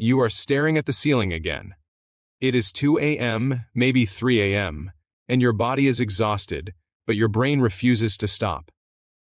You are staring at the ceiling again. It is 2 a.m., maybe 3 a.m., and your body is exhausted, but your brain refuses to stop.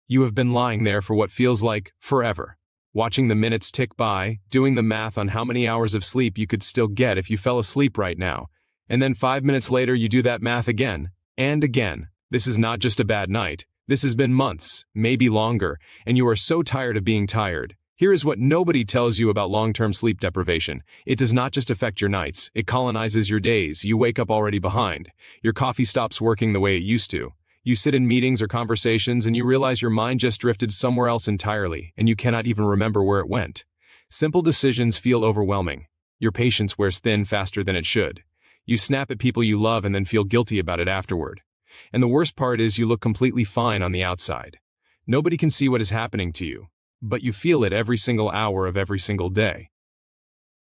You have been lying there for what feels like forever, watching the minutes tick by, doing the math on how many hours of sleep you could still get if you fell asleep right now, and then 5 minutes later you do that math again, and again. This is not just a bad night. This has been months, maybe longer, and you are so tired of being tired. Here is what nobody tells you about long-term sleep deprivation. It does not just affect your nights, it colonizes your days. You wake up already behind. Your coffee stops working the way it used to. You sit in meetings or conversations and you realize your mind just drifted somewhere else entirely, and you cannot even remember where it went. Simple decisions feel overwhelming. Your patience wears thin faster than it should. You snap at people you love and then feel guilty about it afterward. And the worst part is you look completely fine on the outside. Nobody can see what is happening to you, but you feel it every single hour of every single day.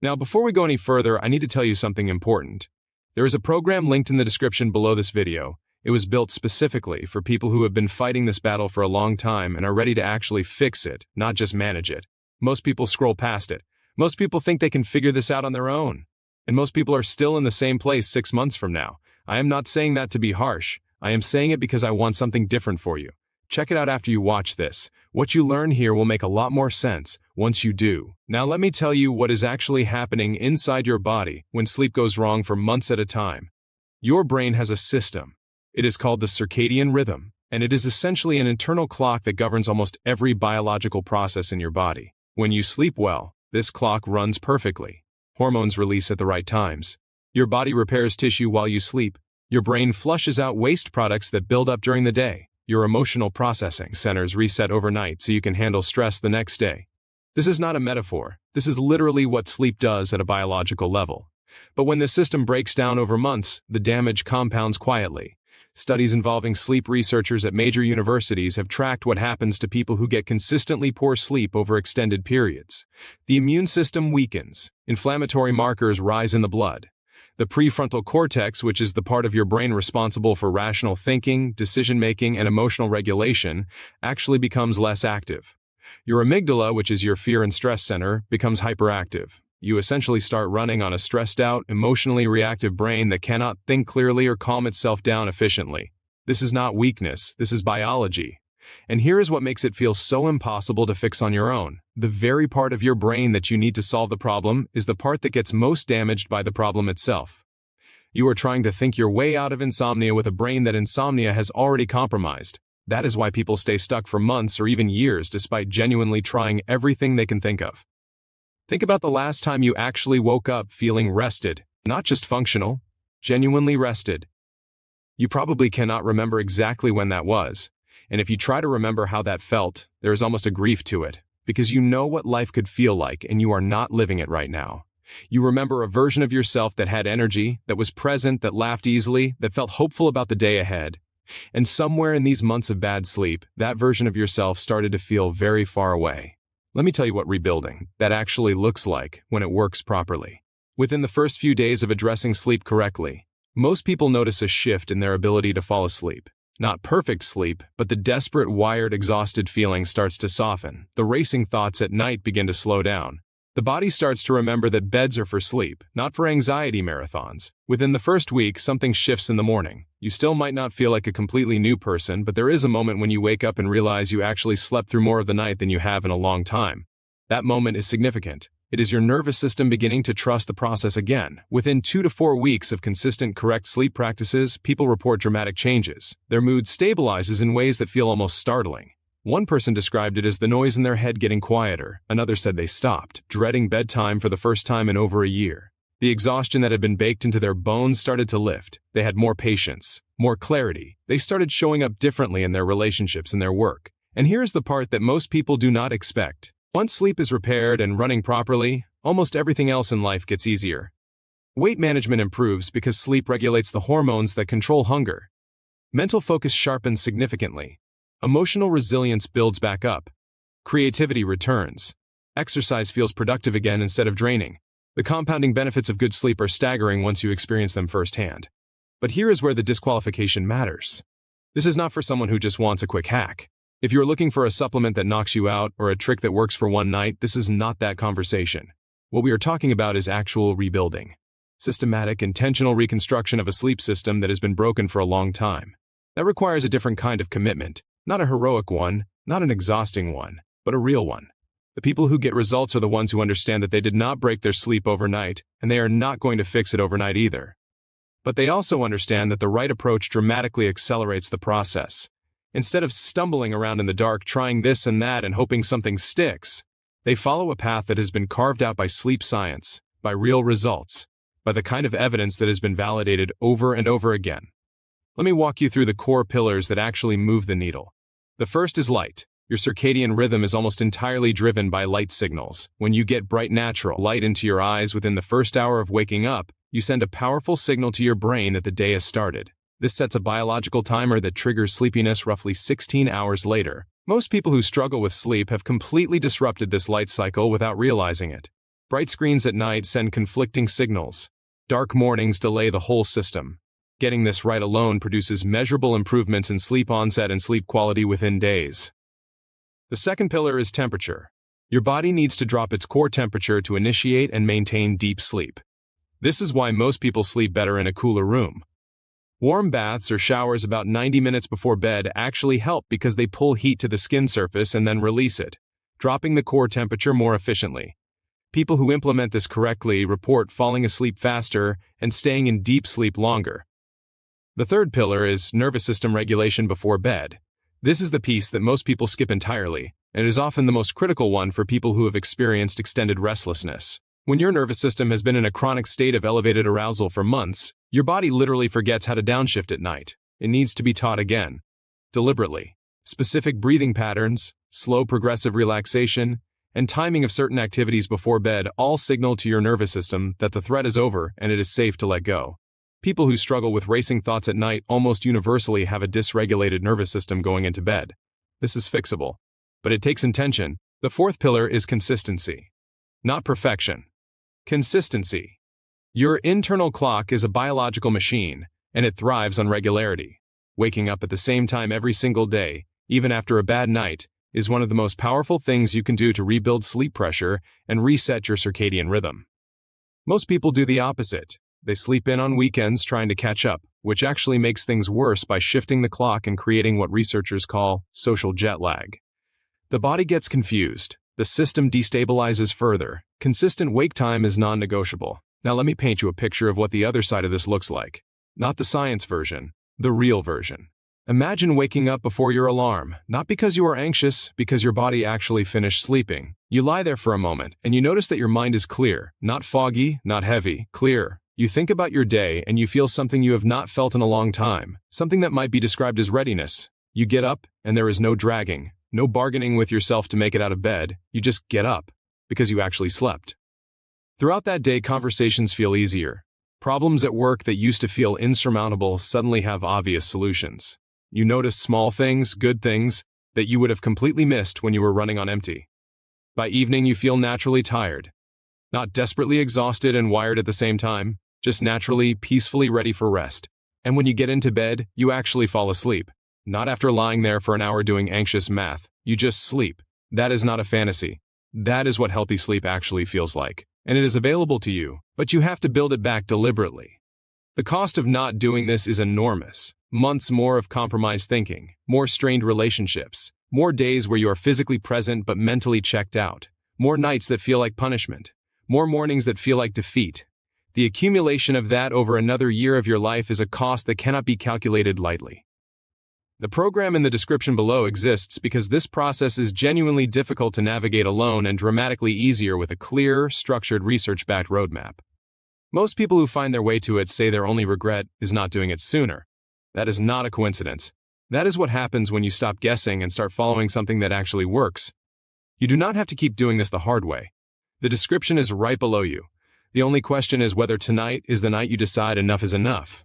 Now, before we go any further, I need to tell you something important. There is a program linked in the description below this video. It was built specifically for people who have been fighting this battle for a long time and are ready to actually fix it, not just manage it. Most people scroll past it. Most people think they can figure this out on their own. And most people are still in the same place 6 months from now. I am not saying that to be harsh. I am saying it because I want something different for you. Check it out after you watch this. What you learn here will make a lot more sense once you do. Now let me tell you what is actually happening inside your body when sleep goes wrong for months at a time. Your brain has a system. It is called the circadian rhythm, and it is essentially an internal clock that governs almost every biological process in your body. When you sleep well, this clock runs perfectly. Hormones release at the right times. Your body repairs tissue while you sleep. Your brain flushes out waste products that build up during the day. Your emotional processing centers reset overnight so you can handle stress the next day. This is not a metaphor. This is literally what sleep does at a biological level. But when the system breaks down over months, the damage compounds quietly. Studies involving sleep researchers at major universities have tracked what happens to people who get consistently poor sleep over extended periods. The immune system weakens. Inflammatory markers rise in the blood. The prefrontal cortex, which is the part of your brain responsible for rational thinking, decision-making, and emotional regulation, actually becomes less active. Your amygdala, which is your fear and stress center, becomes hyperactive. You essentially start running on a stressed-out, emotionally reactive brain that cannot think clearly or calm itself down efficiently. This is not weakness, this is biology. And here is what makes it feel so impossible to fix on your own. The very part of your brain that you need to solve the problem is the part that gets most damaged by the problem itself. You are trying to think your way out of insomnia with a brain that insomnia has already compromised. That is why people stay stuck for months or even years despite genuinely trying everything they can think of. Think about the last time you actually woke up feeling rested, not just functional, genuinely rested. You probably cannot remember exactly when that was. And if you try to remember how that felt, there is almost a grief to it, because you know what life could feel like and you are not living it right now. You remember a version of yourself that had energy, that was present, that laughed easily, that felt hopeful about the day ahead. And somewhere in these months of bad sleep, that version of yourself started to feel very far away. Let me tell you what rebuilding that actually looks like when it works properly. Within the first few days of addressing sleep correctly, most people notice a shift in their ability to fall asleep. Not perfect sleep, but the desperate, wired, exhausted feeling starts to soften. The racing thoughts at night begin to slow down. The body starts to remember that beds are for sleep, not for anxiety marathons. Within the first week, something shifts in the morning. You still might not feel like a completely new person, but there is a moment when you wake up and realize you actually slept through more of the night than you have in a long time. That moment is significant. It is your nervous system beginning to trust the process again. Within 2 to 4 weeks of consistent, correct sleep practices, people report dramatic changes. Their mood stabilizes in ways that feel almost startling. One person described it as the noise in their head getting quieter. Another said they stopped dreading bedtime for the first time in over a year. The exhaustion that had been baked into their bones started to lift. They had more patience, more clarity. They started showing up differently in their relationships and their work. And here's the part that most people do not expect. Once sleep is repaired and running properly, almost everything else in life gets easier. Weight management improves because sleep regulates the hormones that control hunger. Mental focus sharpens significantly. Emotional resilience builds back up. Creativity returns. Exercise feels productive again instead of draining. The compounding benefits of good sleep are staggering once you experience them firsthand. But here is where the disqualification matters. This is not for someone who just wants a quick hack. If you're looking for a supplement that knocks you out or a trick that works for one night, this is not that conversation. What we are talking about is actual rebuilding. Systematic, intentional reconstruction of a sleep system that has been broken for a long time. That requires a different kind of commitment, not a heroic one, not an exhausting one, but a real one. The people who get results are the ones who understand that they did not break their sleep overnight, and they are not going to fix it overnight either. But they also understand that the right approach dramatically accelerates the process. Instead of stumbling around in the dark trying this and that and hoping something sticks, they follow a path that has been carved out by sleep science, by real results, by the kind of evidence that has been validated over and over again. Let me walk you through the core pillars that actually move the needle. The first is light. Your circadian rhythm is almost entirely driven by light signals. When you get bright natural light into your eyes within the first hour of waking up, you send a powerful signal to your brain that the day has started. This sets a biological timer that triggers sleepiness roughly 16 hours later. Most people who struggle with sleep have completely disrupted this light cycle without realizing it. Bright screens at night send conflicting signals. Dark mornings delay the whole system. Getting this right alone produces measurable improvements in sleep onset and sleep quality within days. The second pillar is temperature. Your body needs to drop its core temperature to initiate and maintain deep sleep. This is why most people sleep better in a cooler room. Warm baths or showers about 90 minutes before bed actually help because they pull heat to the skin surface and then release it, dropping the core temperature more efficiently. People who implement this correctly report falling asleep faster and staying in deep sleep longer. The third pillar is nervous system regulation before bed. This is the piece that most people skip entirely, and is often the most critical one for people who have experienced extended restlessness. When your nervous system has been in a chronic state of elevated arousal for months, your body literally forgets how to downshift at night. It needs to be taught again. Deliberately. Specific breathing patterns, slow progressive relaxation, and timing of certain activities before bed all signal to your nervous system that the threat is over and it is safe to let go. People who struggle with racing thoughts at night almost universally have a dysregulated nervous system going into bed. This is fixable, but it takes intention. The fourth pillar is consistency. Not perfection. Consistency. Your internal clock is a biological machine, and it thrives on regularity. Waking up at the same time every single day, even after a bad night, is one of the most powerful things you can do to rebuild sleep pressure and reset your circadian rhythm. Most people do the opposite. They sleep in on weekends trying to catch up, which actually makes things worse by shifting the clock and creating what researchers call social jet lag. The body gets confused. The system destabilizes further. Consistent wake time is non-negotiable. Now let me paint you a picture of what the other side of this looks like. Not the science version, the real version. Imagine waking up before your alarm, not because you are anxious, because your body actually finished sleeping. You lie there for a moment, and you notice that your mind is clear, not foggy, not heavy, clear. You think about your day, and you feel something you have not felt in a long time, something that might be described as readiness. You get up, and there is no dragging, no bargaining with yourself to make it out of bed. You just get up, because you actually slept. Throughout that day, conversations feel easier. Problems at work that used to feel insurmountable suddenly have obvious solutions. You notice small things, good things, that you would have completely missed when you were running on empty. By evening, you feel naturally tired. Not desperately exhausted and wired at the same time, just naturally, peacefully ready for rest. And when you get into bed, you actually fall asleep. Not after lying there for an hour doing anxious math. You just sleep. That is not a fantasy. That is what healthy sleep actually feels like. And it is available to you, but you have to build it back deliberately. The cost of not doing this is enormous. Months more of compromised thinking, more strained relationships, more days where you are physically present but mentally checked out, more nights that feel like punishment, more mornings that feel like defeat. The accumulation of that over another year of your life is a cost that cannot be calculated lightly. The program in the description below exists because this process is genuinely difficult to navigate alone and dramatically easier with a clear, structured, research-backed roadmap. Most people who find their way to it say their only regret is not doing it sooner. That is not a coincidence. That is what happens when you stop guessing and start following something that actually works. You do not have to keep doing this the hard way. The description is right below you. The only question is whether tonight is the night you decide enough is enough.